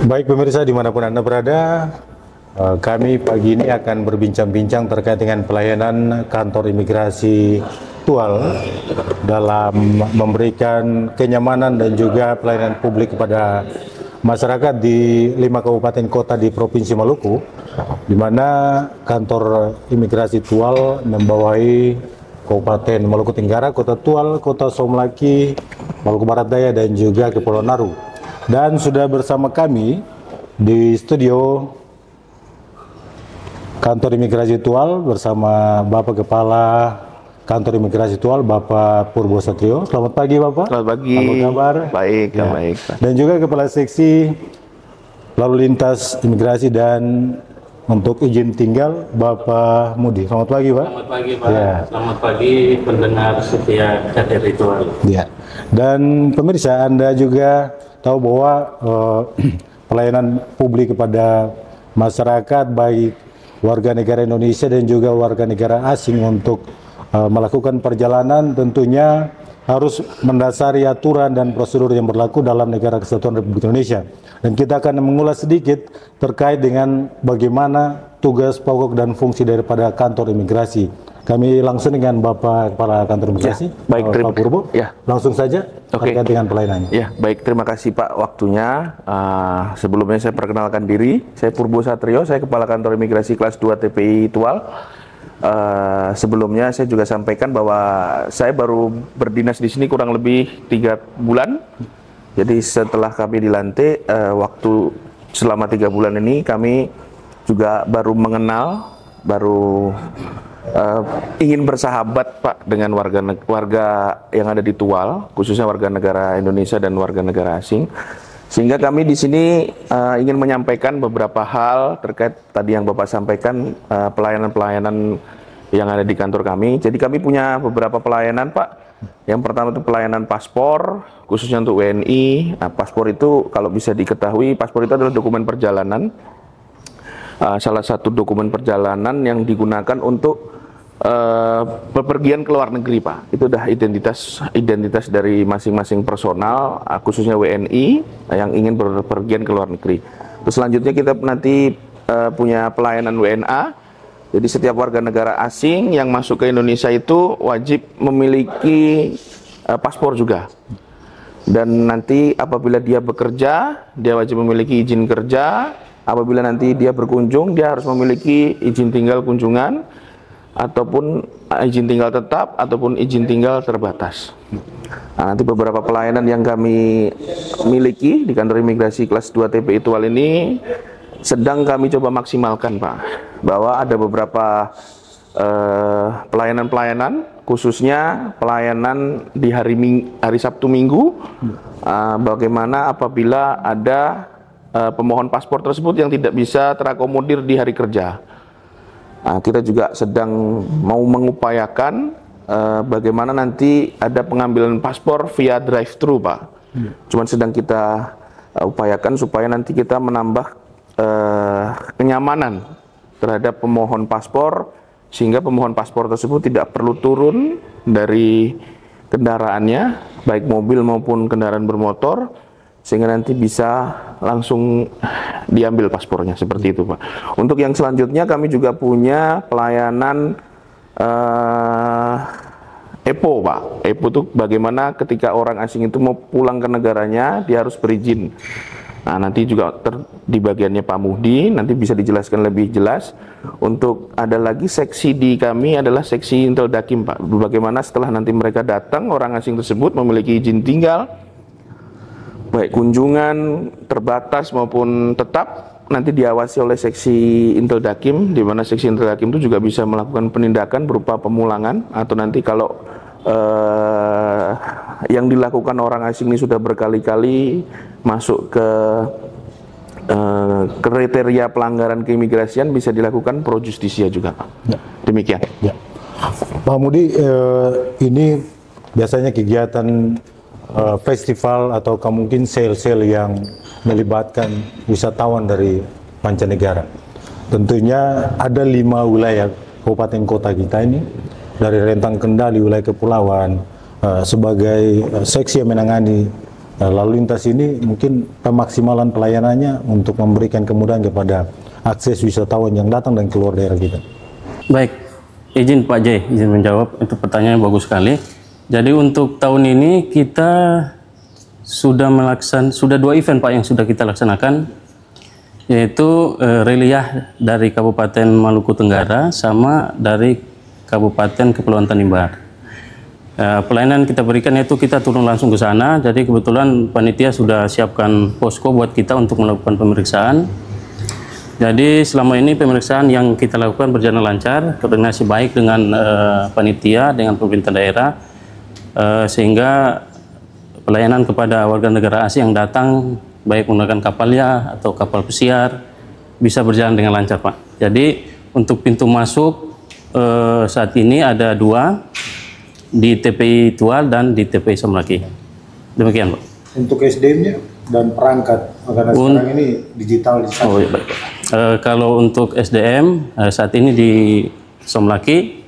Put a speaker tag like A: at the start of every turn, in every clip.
A: Baik pemirsa dimanapun Anda berada, kami pagi ini akan berbincang-bincang terkait dengan pelayanan kantor imigrasi Tual dalam memberikan kenyamanan dan juga pelayanan publik kepada masyarakat di 5 kabupaten kota di Provinsi Maluku, di mana kantor imigrasi Tual membawahi Kabupaten Maluku Tenggara, Kota Tual, Kota Somlaki, Maluku Barat Daya, dan juga Kepulauan Naru. Dan sudah bersama kami di studio kantor imigrasi Tual bersama Bapak Kepala Kantor Imigrasi Tual, Bapak Purbo Satrio. Selamat pagi Bapak.
B: Selamat pagi.
A: Apa kabar?
B: Baik,
A: ya.
B: Baik.
A: Dan juga Kepala Seksi Lalu Lintas Imigrasi dan untuk izin tinggal, Bapak Mudi. Selamat pagi, Pak.
C: Selamat pagi, Pak.
A: Ya.
C: Selamat pagi, pendengar setia KTRI Tual.
A: Ya. Dan pemirsa, Anda juga tahu bahwa pelayanan publik kepada masyarakat, baik warga negara Indonesia dan juga warga negara asing untuk melakukan perjalanan tentunya harus mendasari aturan dan prosedur yang berlaku dalam Negara Kesatuan Republik Indonesia. Dan kita akan mengulas sedikit terkait dengan bagaimana tugas pokok dan fungsi daripada kantor imigrasi. Kami langsung dengan Bapak Kepala Kantor Imigrasi,
B: ya, baik,
A: Pak Purbo.
B: Ya.
A: Langsung saja terkait dengan pelayanannya.
B: Ya, baik, terima kasih Pak waktunya. Sebelumnya saya perkenalkan diri, saya Purbo Satrio, saya Kepala Kantor Imigrasi kelas 2 TPI Tual. Sebelumnya saya juga sampaikan bahwa saya baru berdinas di sini kurang lebih 3 bulan. Jadi setelah kami dilantik, waktu selama 3 bulan ini kami juga baru mengenal, baru ingin bersahabat Pak dengan warga yang ada di Tual, khususnya warga negara Indonesia dan warga negara asing. Sehingga kami di sini ingin menyampaikan beberapa hal terkait tadi yang Bapak sampaikan, pelayanan-pelayanan yang ada di kantor kami. Jadi kami punya beberapa pelayanan Pak. Yang pertama itu pelayanan paspor, khususnya untuk WNI. Nah, paspor itu kalau bisa diketahui, paspor itu adalah dokumen perjalanan. Salah satu dokumen perjalanan yang digunakan untuk bepergian ke luar negeri Pak. Itu udah identitas dari masing-masing personal, khususnya WNI yang ingin berpergian ke luar negeri. Terus selanjutnya kita nanti punya pelayanan WNA. Jadi setiap warga negara asing yang masuk ke Indonesia itu wajib memiliki paspor juga. Dan nanti apabila dia bekerja, dia wajib memiliki izin kerja. Apabila nanti dia berkunjung, dia harus memiliki izin tinggal kunjungan, ataupun izin tinggal tetap, ataupun izin tinggal terbatas. Nah, nanti beberapa pelayanan yang kami miliki di kantor imigrasi kelas 2 TPI Tual ini sedang kami coba maksimalkan Pak, bahwa ada beberapa pelayanan-pelayanan, khususnya pelayanan di hari Sabtu Minggu, bagaimana apabila ada pemohon paspor tersebut yang tidak bisa terakomodir di hari kerja. Nah, kita juga sedang mau mengupayakan bagaimana nanti ada pengambilan paspor via drive-thru Pak. Cuman sedang kita upayakan supaya nanti kita menambah kenyamanan terhadap pemohon paspor, sehingga pemohon paspor tersebut tidak perlu turun dari kendaraannya, baik mobil maupun kendaraan bermotor, sehingga nanti bisa langsung diambil paspornya, seperti itu Pak. Untuk yang selanjutnya kami juga punya pelayanan EPO Pak. EPO itu bagaimana ketika orang asing itu mau pulang ke negaranya, dia harus berizin. Nah, nanti juga di bagiannya Pak Muhdi nanti bisa dijelaskan lebih jelas. Untuk ada lagi seksi di kami adalah seksi Intel Dakim Pak. Bagaimana setelah nanti mereka datang, orang asing tersebut memiliki izin tinggal, baik kunjungan terbatas maupun tetap, nanti diawasi oleh seksi Intel Dakim, di mana seksi Intel Dakim itu juga bisa melakukan penindakan berupa pemulangan, atau nanti kalau yang dilakukan orang asing ini sudah berkali-kali masuk ke kriteria pelanggaran keimigrasian, bisa dilakukan pro justisia juga. Ya. Demikian.
A: Ya. Pak Mudi, ini biasanya kegiatan festival atau mungkin sale-sale yang melibatkan wisatawan dari mancanegara. Tentunya ada 5 wilayah kabupaten kota kita ini, dari rentang kendali wilayah kepulauan, sebagai seksi yang menangani lalu lintas ini mungkin pemaksimalan pelayanannya untuk memberikan kemudahan kepada akses wisatawan yang datang dan keluar daerah kita.
C: Baik, izin Pak J, izin menjawab, itu pertanyaan bagus sekali. Jadi untuk tahun ini kita sudah 2 event Pak yang sudah kita laksanakan, yaitu reliyah dari Kabupaten Maluku Tenggara sama dari Kabupaten Kepulauan Tanimbar. Pelayanan kita berikan yaitu kita turun langsung ke sana, jadi kebetulan panitia sudah siapkan posko buat kita untuk melakukan pemeriksaan. Jadi selama ini pemeriksaan yang kita lakukan berjalan lancar, koordinasi baik dengan panitia, dengan pemerintah daerah, sehingga pelayanan kepada warga negara asing yang datang, baik menggunakan kapalnya atau kapal pesiar, bisa berjalan dengan lancar Pak. Jadi untuk pintu masuk saat ini ada 2, di TPI Tual dan di TPI Somlaki. Demikian Pak.
A: Untuk SDM-nya dan perangkat, karena sekarang ini digital di sana.
C: Oh, iya, baik. Kalau untuk SDM saat ini di Somlaki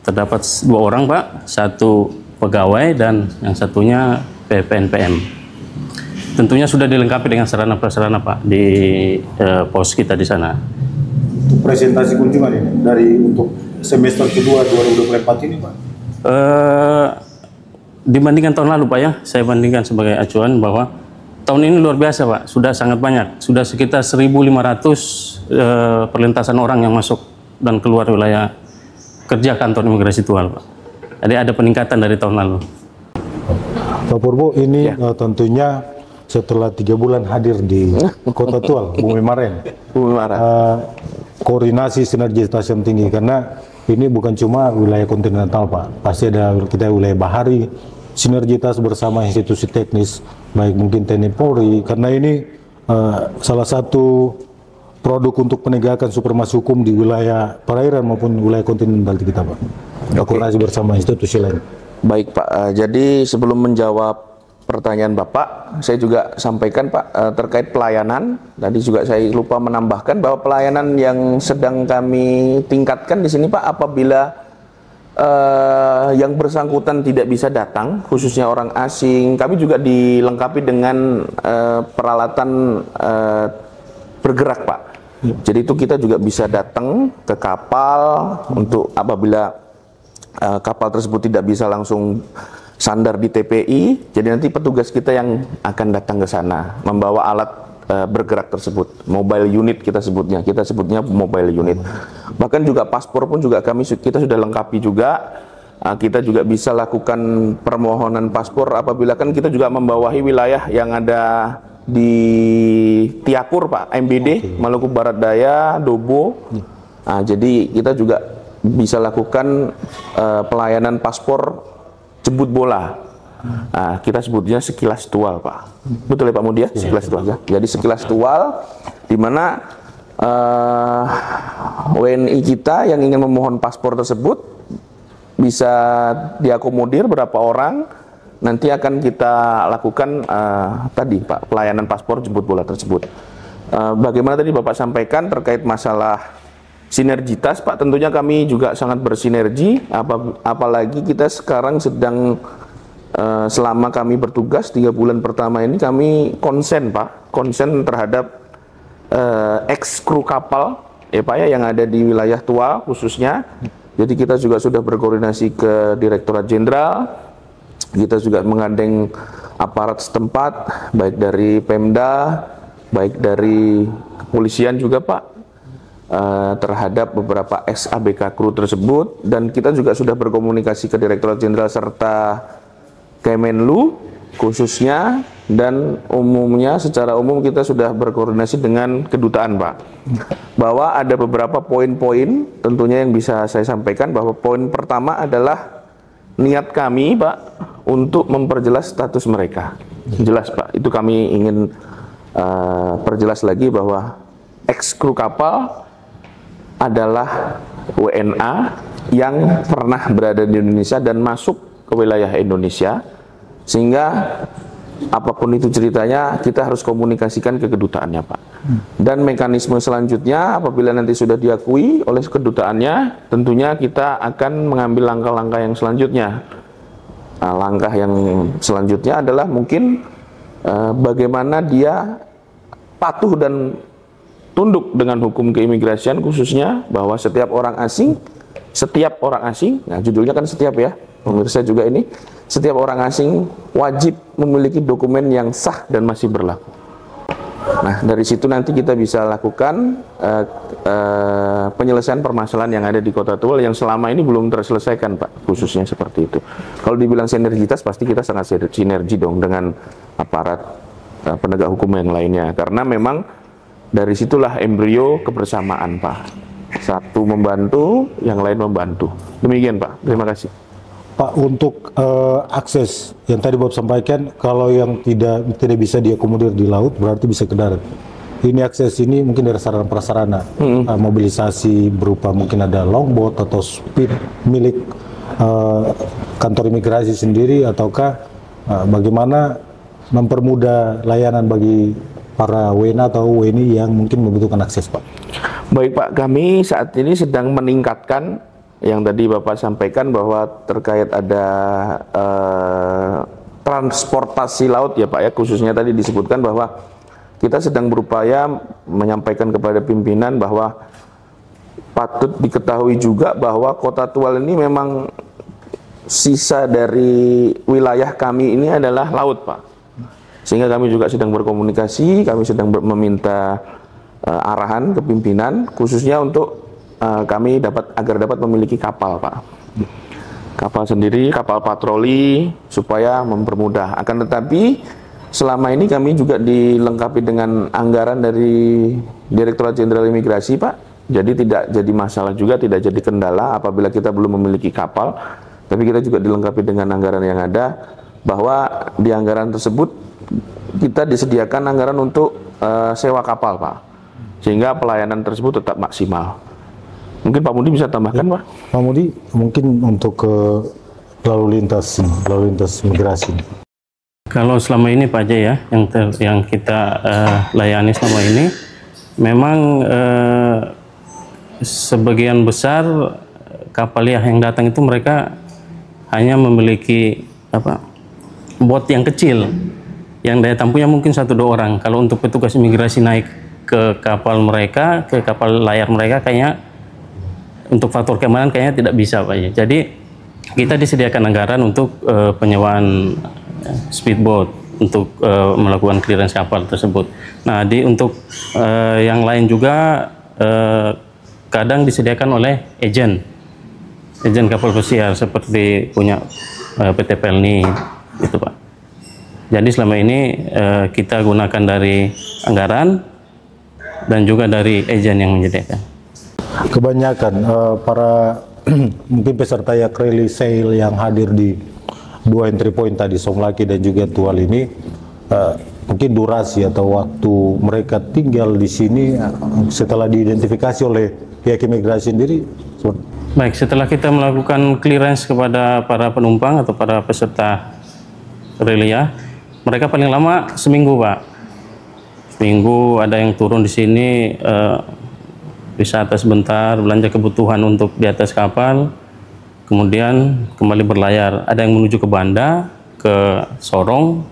C: terdapat 2 orang Pak, 1 pegawai dan yang satunya PPNPM. Tentunya sudah dilengkapi dengan sarana prasarana Pak di pos kita di sana.
A: Untuk presentasi kunjungan ini dari untuk semester kedua 2024 ini Pak.
C: Dibandingkan tahun lalu Pak ya, saya bandingkan sebagai acuan bahwa tahun ini luar biasa Pak, sudah sangat banyak, sudah sekitar 1.500 perlintasan orang yang masuk dan keluar wilayah kerja kantor imigrasi Tual Pak. Jadi ada peningkatan dari tahun lalu.
A: Pak Purbo, ini tentunya setelah 3 bulan hadir di Kota Tual, Bumi Maren. Koordinasi sinergitas yang tinggi, karena ini bukan cuma wilayah kontinental Pak, pasti ada kita wilayah bahari, sinergitas bersama institusi teknis, baik mungkin TNI Polri, karena ini salah satu produk untuk penegakan supremasi hukum di wilayah perairan maupun wilayah kontinental kita Pak. Koordinasi bersama institusi lain.
B: Baik Pak, jadi sebelum menjawab pertanyaan Bapak, saya juga sampaikan Pak terkait pelayanan. Tadi juga saya lupa menambahkan bahwa pelayanan yang sedang kami tingkatkan di sini Pak, apabila yang bersangkutan tidak bisa datang, khususnya orang asing, kami juga dilengkapi dengan peralatan bergerak Pak. Jadi itu kita juga bisa datang ke kapal untuk apabila kapal tersebut tidak bisa langsung sandar di TPI, jadi nanti petugas kita yang akan datang ke sana membawa alat bergerak tersebut, mobile unit kita sebutnya mobile unit. Bahkan juga paspor pun juga kita sudah lengkapi juga. Kita juga bisa lakukan permohonan paspor apabila kan kita juga membawahi wilayah yang ada di Tiakur Pak, MBD, Maluku Barat Daya, Dobo. Jadi kita juga bisa lakukan pelayanan paspor jemput bola. Kita sebutnya sekilas tual Pak. Betul ya Pak Mudia? Sekilas tual ya. Jadi sekilas tual di mana WNI kita yang ingin memohon paspor tersebut bisa diakomodir berapa orang, nanti akan kita lakukan tadi Pak, pelayanan paspor jemput bola tersebut. Bagaimana tadi Bapak sampaikan terkait masalah sinergitas Pak, tentunya kami juga sangat bersinergi, apalagi kita sekarang sedang selama kami bertugas 3 bulan pertama ini kami konsen Pak, konsen terhadap ex-kru kapal ya Pak ya, yang ada di wilayah Tual khususnya. Jadi kita juga sudah berkoordinasi ke Direktorat Jenderal, kita juga menggandeng aparat setempat, baik dari Pemda, baik dari kepolisian juga Pak, terhadap beberapa ex-ABK kru tersebut, dan kita juga sudah berkomunikasi ke Direktorat Jenderal serta Kemenlu khususnya, dan umumnya secara umum kita sudah berkoordinasi dengan kedutaan Pak, bahwa ada beberapa poin-poin tentunya yang bisa saya sampaikan, bahwa poin pertama adalah niat kami Pak untuk memperjelas status mereka. Jelas Pak, itu kami ingin perjelas lagi bahwa ex-kru kapal adalah WNA yang pernah berada di Indonesia dan masuk ke wilayah Indonesia, sehingga apapun itu ceritanya kita harus komunikasikan ke kedutaannya Pak. Dan mekanisme selanjutnya apabila nanti sudah diakui oleh kedutaannya, tentunya kita akan mengambil langkah-langkah yang selanjutnya. Langkah yang selanjutnya adalah mungkin bagaimana dia patuh dan tunduk dengan hukum keimigrasian, khususnya bahwa setiap orang asing, nah judulnya kan setiap ya, pemirsa juga ini, setiap orang asing wajib memiliki dokumen yang sah dan masih berlaku. Nah, dari situ nanti kita bisa lakukan penyelesaian permasalahan yang ada di Kota Tual yang selama ini belum terselesaikan, Pak, khususnya seperti itu. Kalau dibilang sinergitas, pasti kita sangat sinergi dong dengan aparat penegak hukum yang lainnya, karena memang dari situlah embrio kebersamaan, Pak. Satu membantu, yang lain membantu. Demikian, Pak. Terima kasih.
A: Pak, untuk akses yang tadi Bapak sampaikan, kalau yang tidak bisa diakomodir di laut, berarti bisa ke darat. Ini akses ini mungkin dari sarana prasarana, mobilisasi berupa mungkin ada longboat atau speed milik kantor imigrasi sendiri, ataukah bagaimana mempermudah layanan bagi para WNA atau WNI yang mungkin membutuhkan akses, Pak?
B: Baik, Pak, kami saat ini sedang meningkatkan yang tadi Bapak sampaikan bahwa terkait ada transportasi laut ya, Pak ya, khususnya tadi disebutkan bahwa kita sedang berupaya menyampaikan kepada pimpinan bahwa patut diketahui juga bahwa Kota Tual ini memang sisa dari wilayah kami ini adalah laut, Pak. Sehingga kami juga sedang berkomunikasi, kami sedang meminta arahan ke pimpinan, khususnya untuk kami agar dapat memiliki kapal, Pak. Kapal sendiri, kapal patroli, supaya mempermudah. Akan tetapi, selama ini kami juga dilengkapi dengan anggaran dari Direktorat Jenderal Imigrasi, Pak. Jadi tidak jadi masalah juga, tidak jadi kendala apabila kita belum memiliki kapal. Tapi kita juga dilengkapi dengan anggaran yang ada, bahwa di anggaran tersebut kita disediakan anggaran untuk sewa kapal, Pak, sehingga pelayanan tersebut tetap maksimal. Mungkin Pak Mudi bisa tambahkan, Pak?
A: Pak Mudi, mungkin untuk lalu lintas migrasi.
C: Kalau selama ini Pak Jay ya, yang kita layani selama ini, memang sebagian besar kapal yang datang itu mereka hanya memiliki bot yang kecil, yang daya tampungnya mungkin 1-2 orang. Kalau untuk petugas imigrasi naik ke kapal mereka, ke kapal layar mereka, kayaknya untuk faktor keamanan kayaknya tidak bisa, Pak ya. Jadi kita disediakan anggaran untuk penyewaan speedboat untuk melakukan clearance kapal tersebut. Nah, untuk yang lain juga kadang disediakan oleh agen kapal pesiar seperti punya PT Pelni, itu Pak. Jadi selama ini kita gunakan dari anggaran dan juga dari agen yang menyediakan.
A: Kebanyakan para mungkin peserta yacht-rally sail yang hadir di 2 entry point tadi, Songlaki dan juga Tual ini, mungkin durasi atau waktu mereka tinggal di sini setelah diidentifikasi oleh pihak imigrasi sendiri.
C: Baik, setelah kita melakukan clearance kepada para penumpang atau para peserta rally ya, mereka paling lama seminggu, Pak. Seminggu ada yang turun di sini, wisata sebentar, belanja kebutuhan untuk di atas kapal, kemudian kembali berlayar. Ada yang menuju ke Banda, ke Sorong,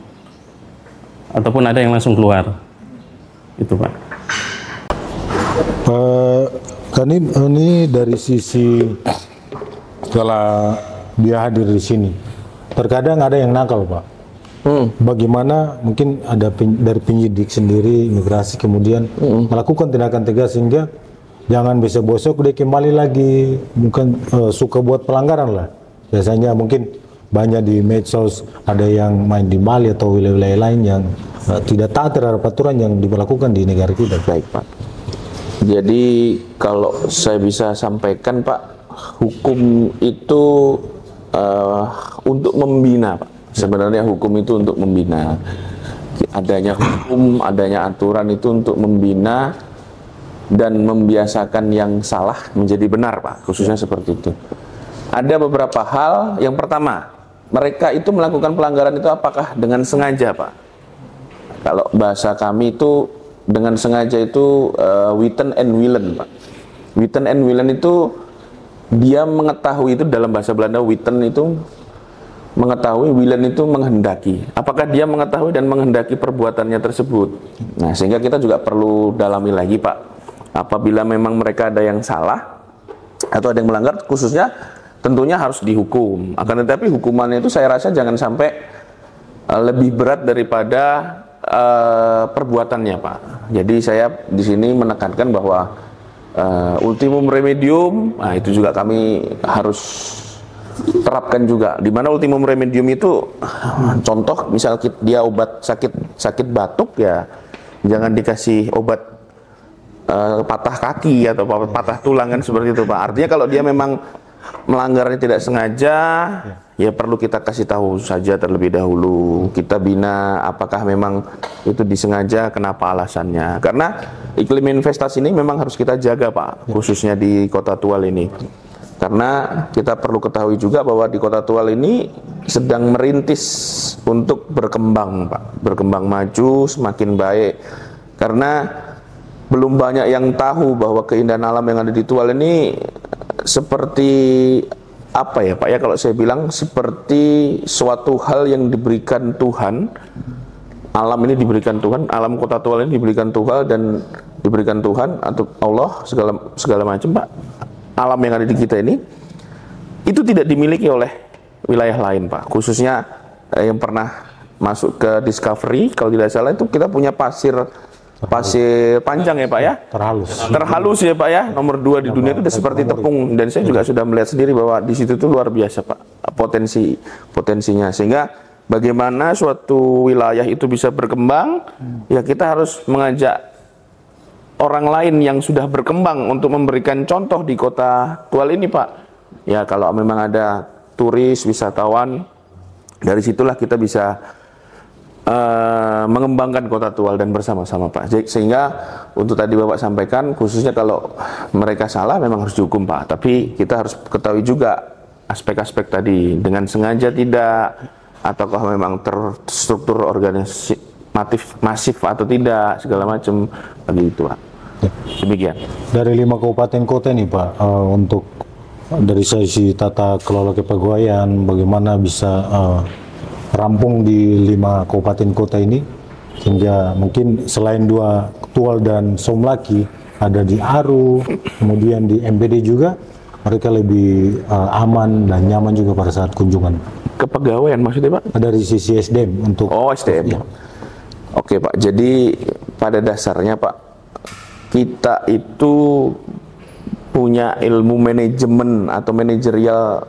C: ataupun ada yang langsung keluar. Itu, Pak.
A: Kan ini dari sisi setelah dia hadir di sini, terkadang ada yang nakal, Pak. Bagaimana mungkin ada dari penyidik sendiri imigrasi kemudian melakukan tindakan tegas sehingga jangan besok-besok dia kembali lagi, bukan suka buat pelanggaran lah. Biasanya mungkin banyak di medsos ada yang main di Bali atau wilayah-wilayah lain yang tidak taat terhadap aturan yang diberlakukan di negara kita.
B: Baik, Pak. Jadi kalau saya bisa sampaikan, Pak, hukum itu untuk membina, Pak. Sebenarnya hukum itu untuk membina. Adanya hukum, adanya aturan itu untuk membina dan membiasakan yang salah menjadi benar, Pak. Khususnya seperti itu. Ada beberapa hal. Yang pertama, mereka itu melakukan pelanggaran itu apakah dengan sengaja, Pak? Kalau bahasa kami itu dengan sengaja itu witten and willen, Pak. Witten and willen itu dia mengetahui, itu dalam bahasa Belanda witten itu mengetahui willen itu menghendaki. Apakah dia mengetahui dan menghendaki perbuatannya tersebut? Nah, sehingga kita juga perlu dalami lagi, Pak. Apabila memang mereka ada yang salah atau ada yang melanggar, khususnya tentunya harus dihukum. Akan tetapi hukumannya itu saya rasa jangan sampai lebih berat daripada perbuatannya, Pak. Jadi saya di sini menekankan bahwa ultimum remedium, nah itu juga kami harus terapkan juga. Di mana ultimum remedium itu contoh misal dia obat sakit batuk, ya jangan dikasih obat patah kaki atau patah tulang kan, seperti itu, Pak. Artinya kalau dia memang melanggarnya tidak sengaja, ya perlu kita kasih tahu saja terlebih dahulu. Kita bina apakah memang itu disengaja, kenapa alasannya. Karena iklim investasi ini memang harus kita jaga, Pak, khususnya di Kota Tual ini. Karena kita perlu ketahui juga bahwa di Kota Tual ini sedang merintis untuk berkembang, Pak. Berkembang maju, semakin baik. Karena belum banyak yang tahu bahwa keindahan alam yang ada di Tual ini seperti apa ya, Pak, ya, kalau saya bilang seperti suatu hal yang diberikan Tuhan. Alam ini diberikan Tuhan, alam Kota Tual ini diberikan Tuhan dan diberikan Tuhan atau Allah segala macam, Pak. Alam yang ada di kita ini itu tidak dimiliki oleh wilayah lain, Pak. Khususnya yang pernah masuk ke Discovery, kalau tidak salah itu kita punya pasir panjang ya, Pak, ya, terhalus ya, Pak, ya, nomor 2 di dunia itu udah seperti tepung. Dan saya juga sudah melihat sendiri bahwa di situ tuh luar biasa, Pak, potensinya. Sehingga bagaimana suatu wilayah itu bisa berkembang, ya kita harus mengajak orang lain yang sudah berkembang untuk memberikan contoh di Kota Tual ini, Pak. Ya kalau memang ada turis, wisatawan, dari situlah kita bisa mengembangkan Kota Tual dan bersama-sama, Pak. Sehingga untuk tadi Bapak sampaikan, khususnya kalau mereka salah memang harus dihukum, Pak. Tapi kita harus ketahui juga aspek-aspek tadi, dengan sengaja tidak, ataukah memang terstruktur organisasi masif atau tidak, segala macam begitu, Pak. Demikian.
A: Dari 5 kabupaten kota nih, Pak, untuk dari sisi tata kelola kepegawaian, bagaimana bisa rampung di 5 kabupaten kota ini, sehingga mungkin selain 2 Tual dan Somlaki, ada di Aru, kemudian di MPD juga, mereka lebih aman dan nyaman juga pada saat kunjungan.
B: Kepegawaian maksudnya, Pak?
A: Dari sisi SDM untuk...
B: Oh, SDM. Ya. Oke, Pak. Jadi pada dasarnya, Pak, kita itu punya ilmu manajemen atau manajerial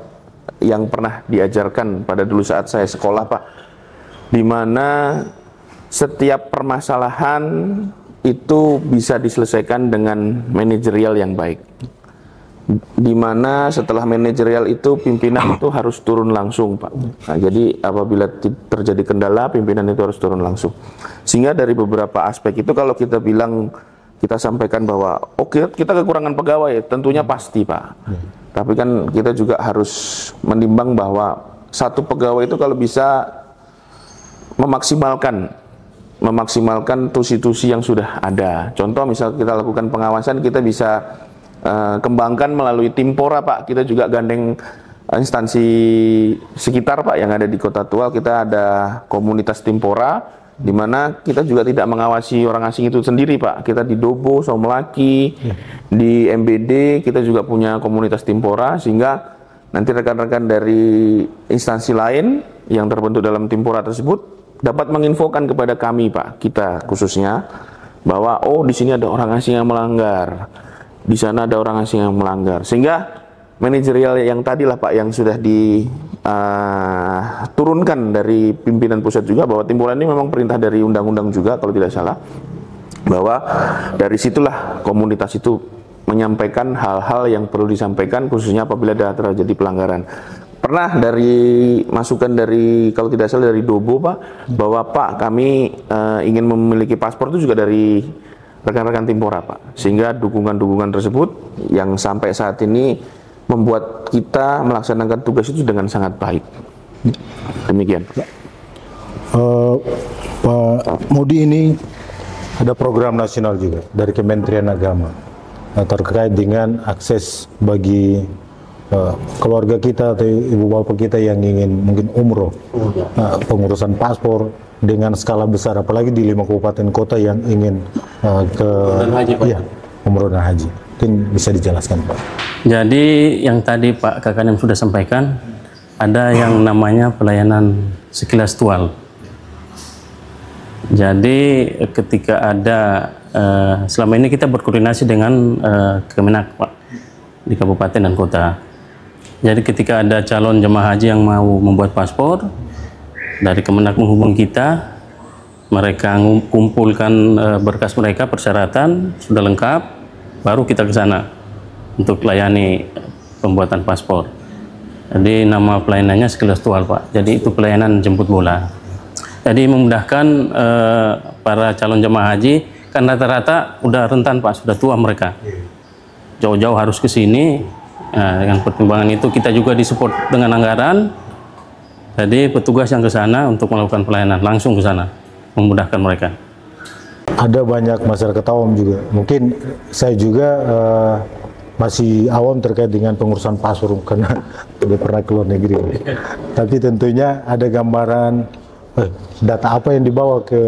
B: yang pernah diajarkan pada dulu saat saya sekolah, Pak, di mana setiap permasalahan itu bisa diselesaikan dengan manajerial yang baik. Di mana setelah manajerial itu pimpinan itu harus turun langsung, Pak. Nah, jadi apabila terjadi kendala, pimpinan itu harus turun langsung. Sehingga dari beberapa aspek itu kalau kita bilang, kita sampaikan bahwa oke, kita kekurangan pegawai, tentunya pasti, Pak. Tapi kan kita juga harus menimbang bahwa satu pegawai itu kalau bisa memaksimalkan tusi-tusi yang sudah ada. Contoh misal kita lakukan pengawasan, kita bisa kembangkan melalui Timpora, Pak. Kita juga gandeng instansi sekitar, Pak, yang ada di Kota Tual. Kita ada komunitas Timpora, di mana kita juga tidak mengawasi orang asing itu sendiri, Pak. Kita di Dobo, Somlaki, di MBD kita juga punya komunitas Timpora, sehingga nanti rekan-rekan dari instansi lain yang terbentuk dalam Timpora tersebut dapat menginfokan kepada kami, Pak, kita khususnya, bahwa oh di sini ada orang asing yang melanggar, di sana ada orang asing yang melanggar. Sehingga manajerial yang tadilah, Pak, yang sudah diturunkan dari pimpinan pusat juga, bahwa Timpora ini memang perintah dari undang-undang juga kalau tidak salah, bahwa dari situlah komunitas itu menyampaikan hal-hal yang perlu disampaikan, khususnya apabila ada terjadi pelanggaran. Pernah dari masukan dari kalau tidak salah dari Dobo, Pak, bahwa Pak kami ingin memiliki paspor itu juga dari rekan-rekan Timpora, Pak. Sehingga dukungan-dukungan tersebut yang sampai saat ini membuat kita melaksanakan tugas itu dengan sangat baik. Demikian.
A: Pak Mudi, ini ada program nasional juga dari Kementerian Agama terkait dengan akses bagi keluarga kita atau ibu bapak kita yang ingin mungkin umroh, pengurusan paspor dengan skala besar, apalagi di 5 kabupaten kota yang ingin ke umroh dan haji. Mungkin bisa dijelaskan, Pak.
C: Jadi yang tadi Pak Kakanem sudah sampaikan, ada yang namanya pelayanan sekilas tual. Jadi ketika ada selama ini kita berkoordinasi dengan Kemenak, Pak, di kabupaten dan kota. Jadi ketika ada calon jemaah haji yang mau membuat paspor, dari Kemenak menghubungi kita, mereka kumpulkan berkas mereka, persyaratan sudah lengkap, baru kita ke sana untuk layani pembuatan paspor. Jadi nama pelayanannya sekilas tual, Pak. Jadi itu pelayanan jemput bola. Jadi memudahkan para calon jemaah haji, kan rata-rata udah rentan, Pak, sudah tua mereka. Jauh-jauh harus ke sini. Nah, dengan pertimbangan itu kita juga disupport dengan anggaran. Jadi petugas yang ke sana untuk melakukan pelayanan langsung ke sana, memudahkan mereka.
A: Ada banyak masyarakat awam juga. Mungkin saya juga masih awam terkait dengan pengurusan paspor karena tidak pernah ke luar negeri. Tapi tentunya ada gambaran data apa yang dibawa ke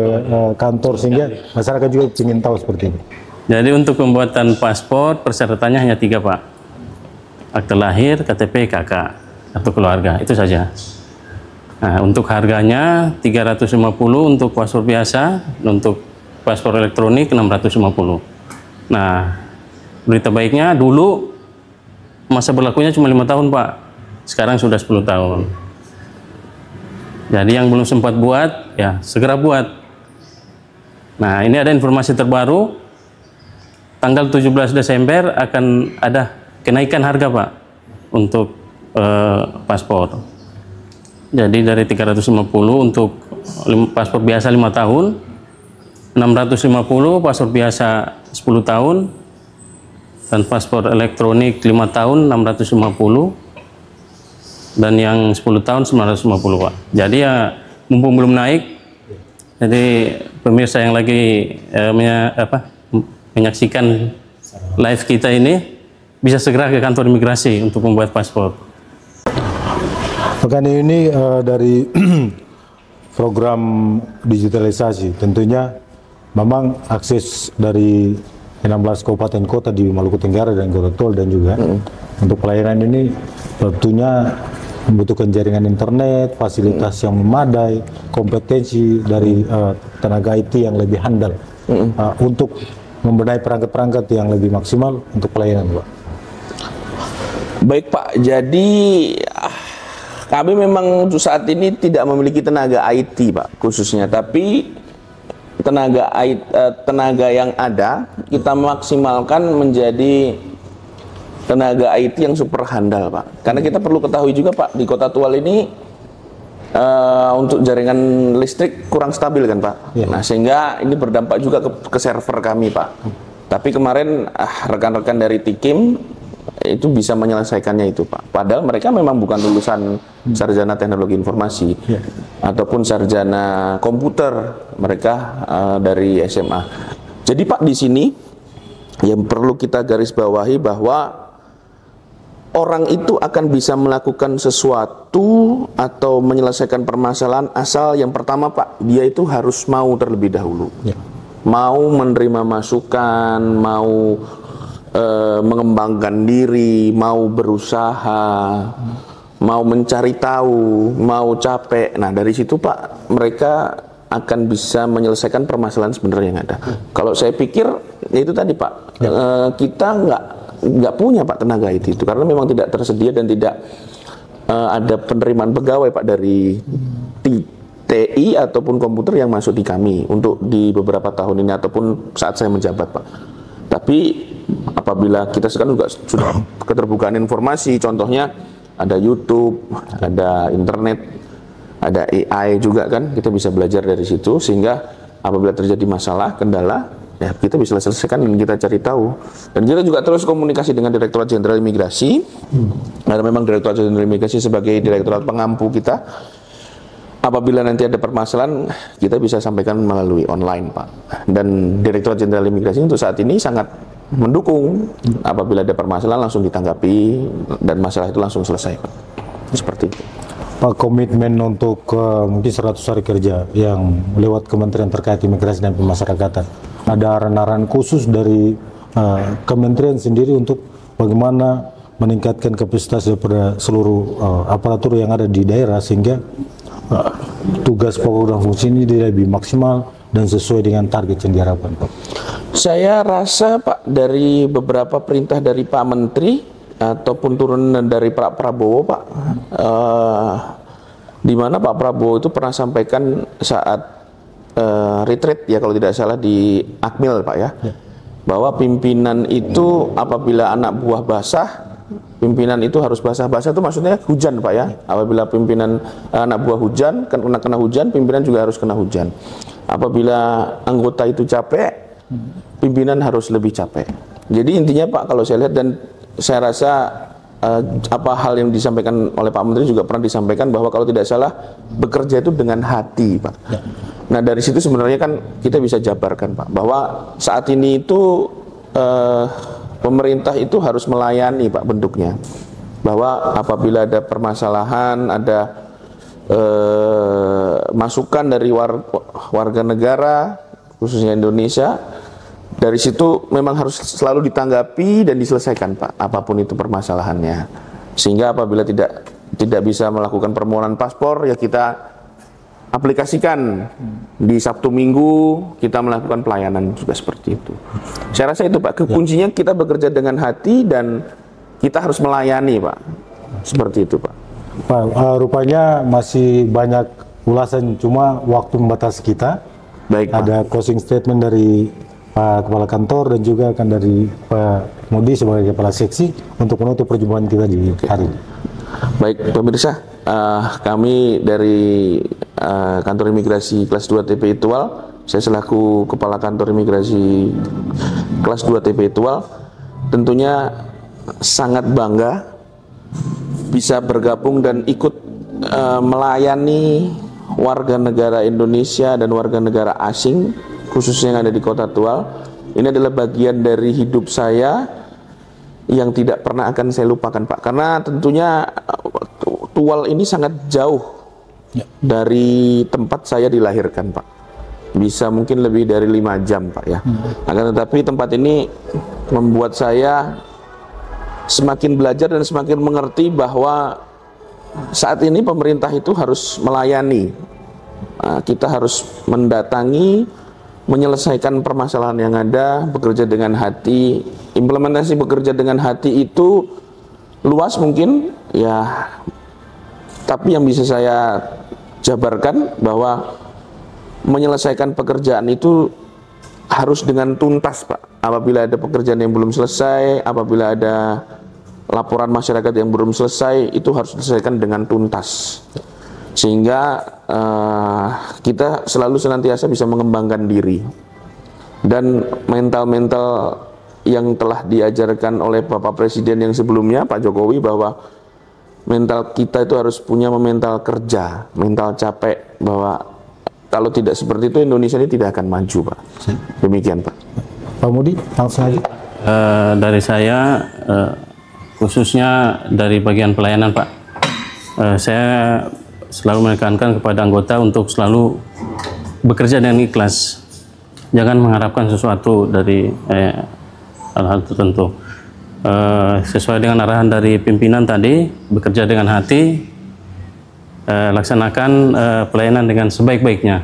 A: kantor sehingga masyarakat juga ingin tahu seperti ini.
C: Jadi untuk pembuatan paspor persyaratannya hanya 3, Pak. Akte lahir, KTP, KK atau keluarga, itu saja. Nah, untuk harganya 350 untuk paspor biasa, untuk paspor elektronik 650. Nah, berita baiknya dulu masa berlakunya cuma 5 tahun, Pak. Sekarang sudah 10 tahun. Jadi yang belum sempat buat, ya segera buat. Nah, ini ada informasi terbaru. Tanggal 17 Desember akan ada kenaikan harga, Pak, untuk paspor. Jadi dari 350 untuk paspor biasa 5 tahun, 650 paspor biasa 10 tahun, dan paspor elektronik 5 tahun 650, dan yang 10 tahun 950, Pak. Jadi ya mumpung belum naik, jadi pemirsa yang lagi menyaksikan live kita ini bisa segera ke kantor imigrasi untuk membuat paspor.
A: Makanya ini dari program digitalisasi, tentunya memang akses dari 16 kabupaten kota di Maluku Tenggara dan Kota Tol dan juga untuk pelayanan ini tentunya membutuhkan jaringan internet, fasilitas yang memadai, kompetensi dari tenaga IT yang lebih handal untuk membenahi perangkat-perangkat yang lebih maksimal untuk pelayanan, Pak.
B: Baik, Pak, jadi kami memang untuk saat ini tidak memiliki tenaga IT, Pak, khususnya, tapi tenaga yang ada kita maksimalkan menjadi tenaga IT yang super handal, Pak. Karena kita perlu ketahui juga, Pak, di Kota Tual ini untuk jaringan listrik kurang stabil kan, Pak. Nah, sehingga ini berdampak juga ke server kami, Pak. Tapi kemarin rekan-rekan dari Tikim itu bisa menyelesaikannya itu, Pak. Padahal mereka memang bukan lulusan sarjana teknologi informasi ataupun sarjana komputer, mereka dari SMA. Jadi, Pak, di sini yang perlu kita garis bawahi bahwa orang itu akan bisa melakukan sesuatu atau menyelesaikan permasalahan asal yang pertama, Pak, dia itu harus mau terlebih dahulu. Mau menerima masukan, mau mengembangkan diri, mau berusaha, mau mencari tahu, mau capek. Nah, dari situ, Pak, mereka akan bisa menyelesaikan permasalahan sebenarnya yang ada. Kalau saya pikir, ya itu tadi, Pak, kita nggak punya, Pak, tenaga itu karena memang tidak tersedia dan tidak ada penerimaan pegawai, Pak, dari TI ataupun komputer yang masuk di kami untuk di beberapa tahun ini ataupun saat saya menjabat, Pak. Tapi apabila kita sekarang juga sudah keterbukaan informasi, contohnya ada YouTube, ada internet, ada AI juga kan, kita bisa belajar dari situ sehingga apabila terjadi masalah, kendala, ya kita bisa selesaikan dan kita cari tahu. Dan kita juga terus komunikasi dengan Direktorat Jenderal Imigrasi, karena memang Direktorat Jenderal Imigrasi sebagai direktorat pengampu kita. Apabila nanti ada permasalahan, kita bisa sampaikan melalui online, Pak. Dan Direktorat Jenderal Imigrasi untuk saat ini sangat mendukung. Apabila ada permasalahan langsung ditanggapi dan masalah itu langsung selesai, Pak. Seperti itu.
A: Pak, komitmen untuk mungkin 100 hari kerja yang lewat kementerian terkait imigrasi dan pemasyarakatan, ada arahan-arahan khusus dari kementerian sendiri untuk bagaimana meningkatkan kapasitas daripada seluruh aparatur yang ada di daerah sehingga tugas pokok dan fungsi ini lebih maksimal dan sesuai dengan target yang diharapkan, Pak?
B: Saya rasa, Pak, dari beberapa perintah dari Pak Menteri ataupun turunan dari Pak Prabowo, Pak, di mana Pak Prabowo itu pernah sampaikan saat retreat ya kalau tidak salah di Akmil, Pak ya, bahwa pimpinan itu apabila anak buah basah, pimpinan itu harus basah-basah itu maksudnya hujan, Pak ya. Apabila pimpinan anak buah hujan, kena hujan, pimpinan juga harus kena hujan. Apabila anggota itu capek, pimpinan harus lebih capek. Jadi intinya, Pak, kalau saya lihat dan saya rasa apa hal yang disampaikan oleh Pak Menteri juga pernah disampaikan bahwa kalau tidak salah bekerja itu dengan hati, Pak. Nah dari situ sebenarnya kan kita bisa jabarkan, Pak, bahwa saat ini itu pemerintah itu harus melayani, Pak, bentuknya. Bahwa apabila ada permasalahan, ada masukan dari warga negara, khususnya Indonesia, dari situ memang harus selalu ditanggapi dan diselesaikan, Pak, apapun itu permasalahannya. Sehingga apabila tidak bisa melakukan permohonan paspor, ya kita aplikasikan di Sabtu Minggu, kita melakukan pelayanan juga seperti itu. Saya rasa itu, Pak, kuncinya kita bekerja dengan hati dan kita harus melayani, Pak. Seperti itu, Pak.
A: Pak, rupanya masih banyak ulasan, cuma waktu membatasi kita.
B: Baik, Pak.
A: Ada closing statement dari Pak Kepala Kantor dan juga akan dari Pak Mudi sebagai Kepala Seksi untuk menutup perjumpaan kita di hari ini.
B: Baik, pemirsa, kami dari Kantor Imigrasi Kelas 2 TPI Tual, saya selaku Kepala Kantor Imigrasi Kelas 2 TPI Tual, tentunya sangat bangga bisa bergabung dan ikut melayani warga negara Indonesia dan warga negara asing, khususnya yang ada di Kota Tual. Ini adalah bagian dari hidup saya yang tidak pernah akan saya lupakan, Pak. Karena tentunya Tual ini sangat jauh dari tempat saya dilahirkan, Pak. Bisa mungkin lebih dari 5 jam, Pak ya. Akan tetapi tempat ini membuat saya semakin belajar dan semakin mengerti bahwa saat ini pemerintah itu harus melayani. Kita harus mendatangi, menyelesaikan permasalahan yang ada, bekerja dengan hati. Implementasi bekerja dengan hati itu luas mungkin ya, tapi yang bisa saya jabarkan bahwa menyelesaikan pekerjaan itu harus dengan tuntas, Pak. Apabila ada pekerjaan yang belum selesai, apabila ada laporan masyarakat yang belum selesai, itu harus diselesaikan dengan tuntas. Sehingga kita selalu senantiasa bisa mengembangkan diri. Dan mental-mental yang telah diajarkan oleh Bapak Presiden yang sebelumnya, Pak Jokowi, bahwa mental kita itu harus punya mental kerja, mental capek, bahwa kalau tidak seperti itu Indonesia ini tidak akan maju, Pak. Demikian, Pak.
A: Pak Mudi, langsung aja.
C: Dari saya, khususnya dari bagian pelayanan, Pak, saya selalu menekankan kepada anggota untuk selalu bekerja dengan ikhlas. Jangan mengharapkan sesuatu dari hal-hal tertentu. Sesuai dengan arahan dari pimpinan tadi, bekerja dengan hati, laksanakan pelayanan dengan sebaik-baiknya.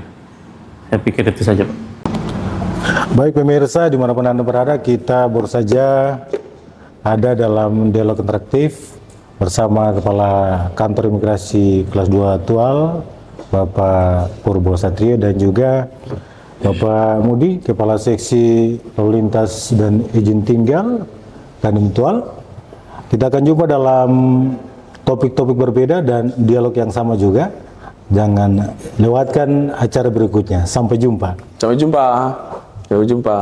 C: Saya pikir itu saja, Pak.
A: Baik pemirsa, dimanapun Anda berada, kita baru saja ada dalam dialog interaktif bersama Kepala Kantor Imigrasi Kelas 2 Tual, Bapak Purbo Satrio, dan juga Bapak Mudi, Kepala Seksi Lalu Lintas dan Izin Tinggal Dandim Tual. Kita akan jumpa dalam topik-topik berbeda dan dialog yang sama juga. Jangan lewatkan acara berikutnya. Sampai jumpa.
B: Sampai jumpa. Sampai jumpa.